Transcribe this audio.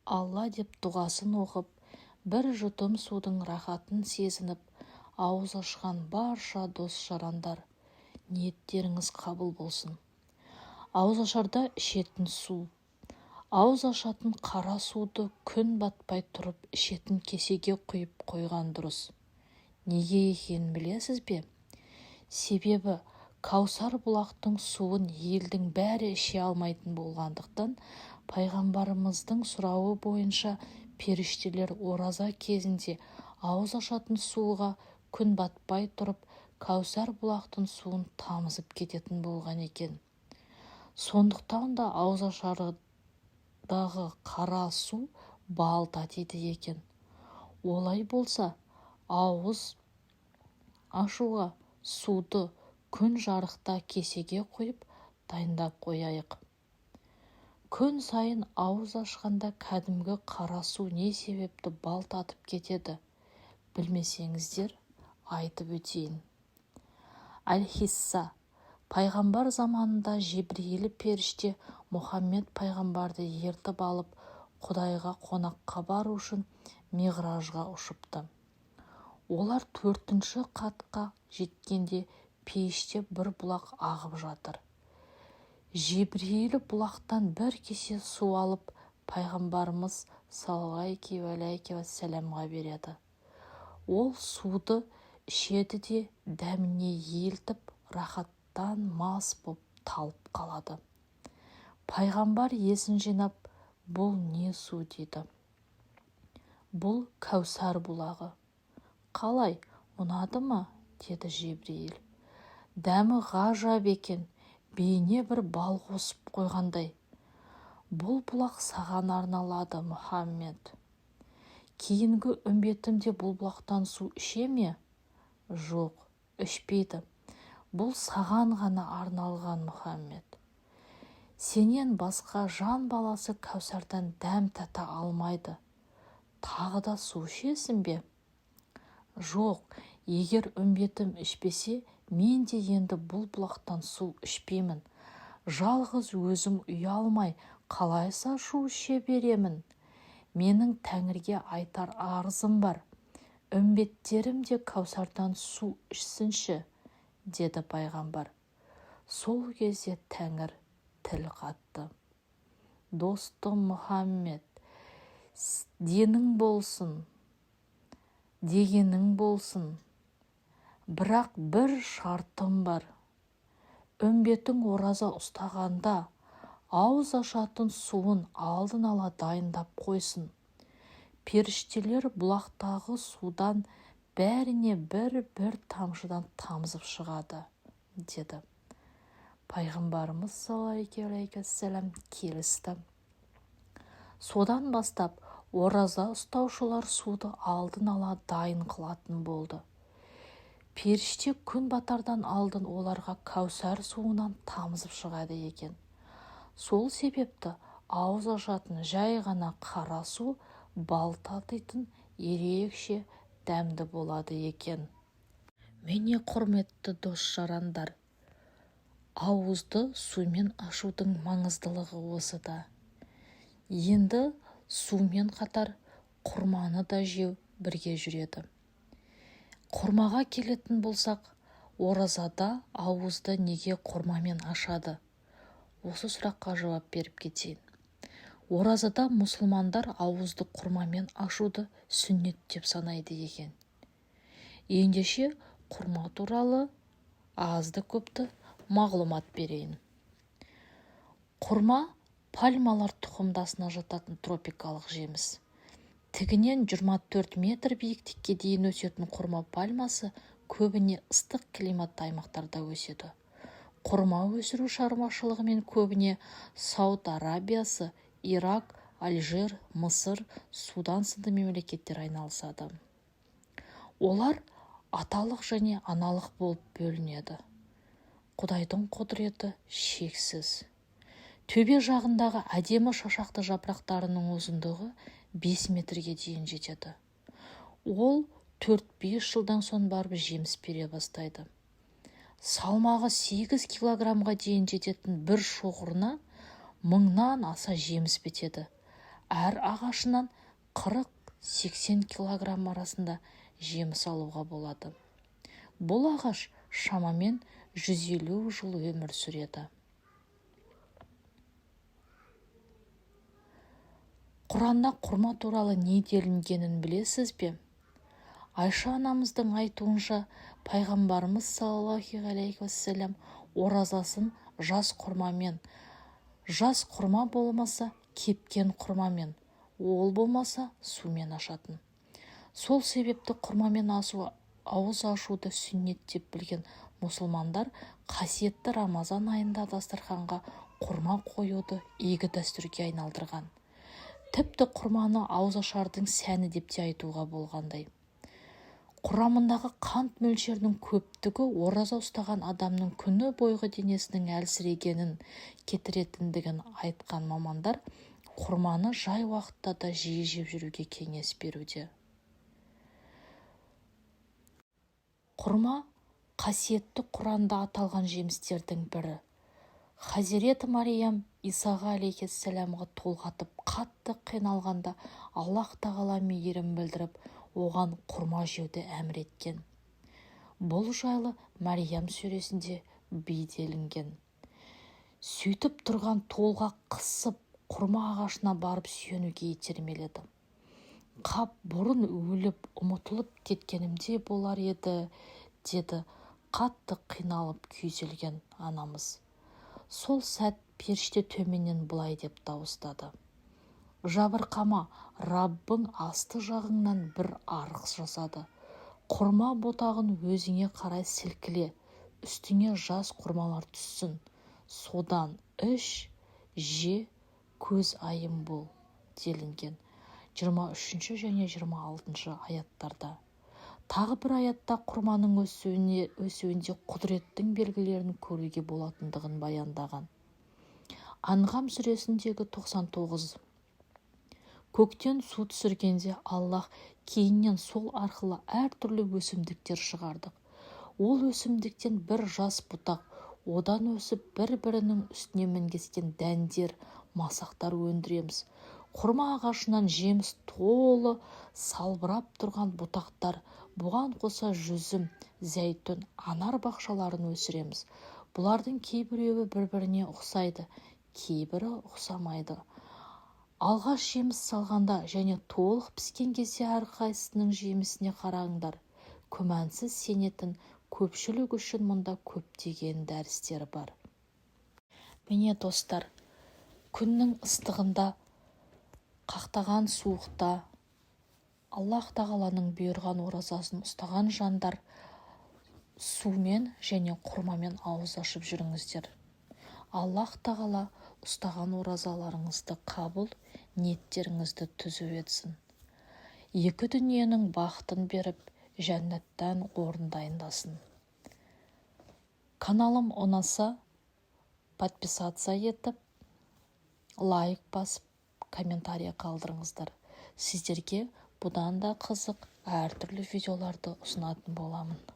Алла деп дұғасын оқып, бір жұтым судың рахатын сезініп, ауыз ашқан барша дос-жарандар, ниеттеріңіз қабыл болсын. Ауыз ашарда ішетін су. Ауыз ашатын қара суды күн батпай тұрып ішетін кесеге құйып қойған дұрыс. Неге екенін білесіз бе? Себебі Каусар бұлақтың суын елдің бәрі іше алмайтын болғандықтан, пайғамбарымыздың сұрауы бойынша періштелер ораза кезінде ауыз ашатын суға күн батпай тұрып, Каусар бұлақтың суын тамызып кететін болған екен. Сондықтан да ауыз ашардағы қара су балта тиді екен. Олай болса, ауыз ашуға суды күн жарықта кесеге құйып дайындап қояйық. Күн сайын ауыз ашқанда кәдімгі қара су не себепті балтатып кетеді? Білмесеңіздер, айтып өтейін. Әл-Хисса, пайғамбар заманында Жебірейіл періште Мұхаммед пайғамбарды ертіп алып, Құдайға қонаққа бару үшін Миғражға ұшыпты. Олар 4-ші қатқа жеткенде пейіште бір бұлақ ағып жатыр. Жебірейіл бұлақтан бір кесе су алып, пайғамбарымыз саллаллаху алейхи уассаламға береді. Ол суды ішеді де дәміне елтіп, рахаттан мас боп талып қалады. Пайғамбар есін жинап, бұл не су дейді. Бұл Каусар бұлағы. Қалай, ұнады ма? Деді Жебірейіл. Дәмі ғажап екен, бейне бір бал қосып қойғандай. Бұл бұлақ саған арналады, Мұхаммед. Кейінгі үмбетімде бұл бұлақтан су іше ме? Жоқ, ішпейді. Бұл саған ғана арналған, Мұхаммед. Сенен басқа жан баласы Каусардан дәм тата алмайды. Тағы да су ішесің бе? Жоқ, егер үмбетім ішпесе, мен де енді бұл бұлақтан су ішпеймін. Жалғыз өзім ұялмай, қалайса шу іше беремін. Менің Тәңірге айтар арызым бар. Үмбеттерім де Каусардан су ішсінші, деді пайғамбар. Сол кезде Тәңір тіл қатты. Достым Мұхаммед, денің болсын, дегенің болсын. Бірақ бір шартым бар. Үмбетің ораза ұстағанда ауыз ашатын суын алдын ала дайындап қойсын. Періштелер бұлақтағы судан бәріне бір тамшыдан тамызып шығады, деді. Пайғамбарымыз саллаллаху алейхи уассалам келісті. Содан бастап ораза ұстаушылар суды алдын ала дайын қылатын болды. Періште күн батардан алдын оларға Каусар суынан тамызып шығады екен. Сол себепті ауыз ашатын жай ғана қара су бал татитын ерекше дәмді болады екен. Міне құрметті дос-жарандар, ауызды сумен ашудың маңыздылығы осыда. Енді сумен қатар құрманы да жеу бірге жүреді. Құрмаға келетін болсақ, оразада ауызды неге құрмамен ашады? Осы сұраққа жауап беріп кетейін. Оразада мұсылмандар ауызды құрмамен ашуды сүннет деп санайды екен. Ендеше құрма туралы азды-көпті мағлұмат берейін. Құрма пальмалар тұқымдасына жататын тропикалық жеміс. Тігінен 24 метр биіктікке дейін өсетін құрма пальмасы көбіне ыстық климатты аймақтарда өседі. Құрма өсіру шаруашылығымен көбіне Сауд Арабиясы, Ирак, Алжир, Мысыр, Судан сынды мемлекеттер айналысады. Олар аталық және аналық болып бөлінеді. Құдайдың құдіреті шексіз. Төбе жағындағы әдемі шашақты жапырақтарының ұзындығы 5 метрге дейін жетеді. Ол 4-5 жылдан соң барып жеміс бере бастайды. Салмағы 8 килограммға дейін жететін бір шоғырына 1000-нан аса жеміс бітеді. әр ағашынан 40-80 килограмм арасында жеміс алуға болады. Бұл ағаш шамамен 150 жыл өмір сүреді. Құранда құрма туралы не делінгенін білесіз бе? Айша анамыздың айтуынша, пайғамбарымыз саллаллаху алейхи уассалам оразасын жас құрма болмаса кепкен құрмамен, ол болмаса сумен ашатын. Сол себепті құрмамен ауыз ашуды сүннет деп білген мұсылмандар қасиетті Рамазан айында дастарханға құрма қоюды игі дәстүрге айналдырған. Тіпті құрманы ауызашардың сәні деп те айтуға болғандай. Құрамындағы қант мөлшерінің көптігі ораза ұстаған адамның күні бойғы денесінің әлсірегенін кетіретіндігін айтқан мамандар құрманы жай уақытта да жиі жеп жүруге кеңес беруде. Құрма қасиетті Құранда аталған жемістердің бірі. Хазіреті Мариям Исаға алейхиссаламға толғатып қатты қиналғанда Аллах тағала мейірім білдіріп, оған құрма жеуді әмір еткен. Бұл жайлы Мариям сүресінде делінген. Сөйтіп тұрған толғақ қысып, құрма ағашына барып сүйенуге итермеледі. Қап, бұрын өліп, ұмытылып кеткенімде болар еді, деді қатты қиналып күйзелген анамыз. Сол сәт періште төменнен былай деп дауыстады: жабырқама, Раббың асты жағыңнан бір арық жасады. Құрма ботағын өзіңе қарай сілкіле, үстіңе жас құрмалар түссін. Содан іш, же, көз айым бол, делінген 23 және 26 аяттарда. Тағы бір аятта құрманың өсуінде құдіреттің белгілерін көруге болатындығын баяндаған. Анғам сүресіндегі 99. Көктен су түсіргенде Аллах кейіннен сол арқылы әртүрлі өсімдіктер шығардық. Ол өсімдіктен бір жас бұтақ, одан өсіп бір-бірінің үстіне мінгескен дәндер, масақтар өндіреміз. Құрма ағашынан жеміс толы салбырап тұрған бұтақтар, бұған қоса жүзім, зәйтүн, анар бақшаларын өсіреміз. Бұлардың кейбіреуі бір-біріне ұқсайды, кейбірі ұқсамайды. Алғаш жеміс салғанда және толық піскен кезде әрқайсысының жемісіне қараңдар. Күмәнсіз сенетін көпшілік үшін мұнда көптеген дәрістер бар. Міне достар, күннің ыстығында, қақтаған суықта Аллах тағаланың бұйырған оразасын ұстаған жандар сумен және құрмамен ауыз ашып жүріңіздер. Аллах тағала ұстаған оразаларыңызды қабыл, ниеттеріңізді түзу етсін. Екі дүниенің бақытын беріп, жәннаттан орын дайындасын. Каналым ұнаса, подписаться етіп, лайк басып, комментария қалдырыңыздар. Сіздерге бұдан да қызық әртүрлі видеоларды ұсынатын боламын.